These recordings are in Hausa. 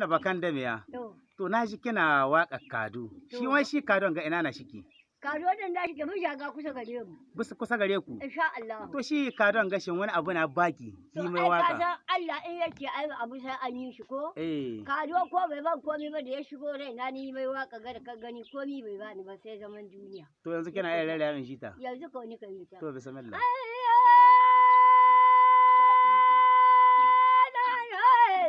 da bakan damiya. To, To na ji kina waƙa kado. Shi wai shi kadon ga ina na shiki? kado din da shi ke mun shaga kusa gare mu. Bisa kusa gare ku. Insha Allah. To shi kadon gashin wani abu na baki To yi mai ai ka waƙa. san Allah in yake ai abu sai an yi shi ko? Eh. Kado ko bai ban komi ba da ya shigo raina ni mai waka ga da ka gani komi bai bani ba sai zaman duniya. To yanzu kina iya rera min shi ta. Yanzu ko ni ka yi ta. To bismillah.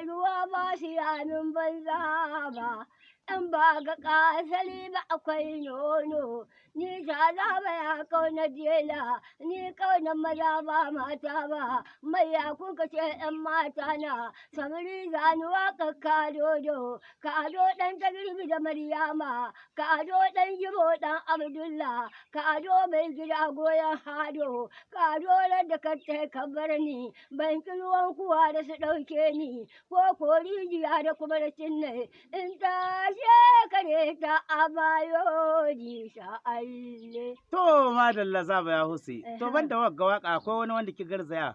Ruwa ba shi yanin banza ba, in ba ga ƙasali ba akwai nono, ni shaza ba ya kauna jela, ni kauna maza ba mata ba, mai ya kuka ce ‘yan mata na, samari zani waƙa kadodo, kado ɗan tagirbi da Maryama, kado ɗan jibo ɗan Abdullah, kado mai gida goyon hado, kado da ka ka bar ni, ban ƙi ruwan kuwa da su ɗauke ni, ko rijiya da kuma da cinne, in ta shekare ta amayo ji sha'alle. To madalla zaba ya husi. To banda wagga waka akwai wani wanda ki garzaya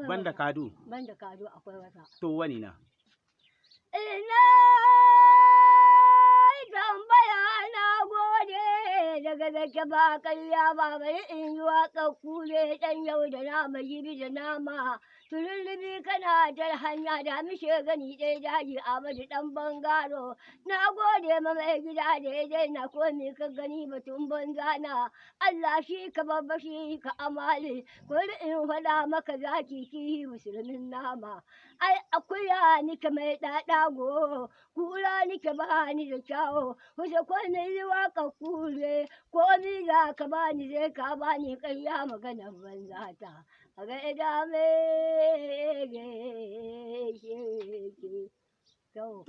banda kado. Banda kado akwai wata. To wani na. Ina tambaya na gode daga zake ba karya ba bari in yi waƙar kure ɗan yau da nama jibi da nama. Tulullubi kana tar hanya da mishe gani ɗaya daji Amadu ɗan bangaro. Na gode ma mai gida da ya daina komi ka gani batun banza na. Allah shi ka babba shi ka amali. Kuri in faɗa maka zaki kihi musulmin nama. Ai akuya nike mai ɗaɗago, kura nike ba ni da kyawo. Kusa ko na yi waƙa kure, komi za ka bani zai ka bani ƙarya maganar banza ta. A ga idame. To.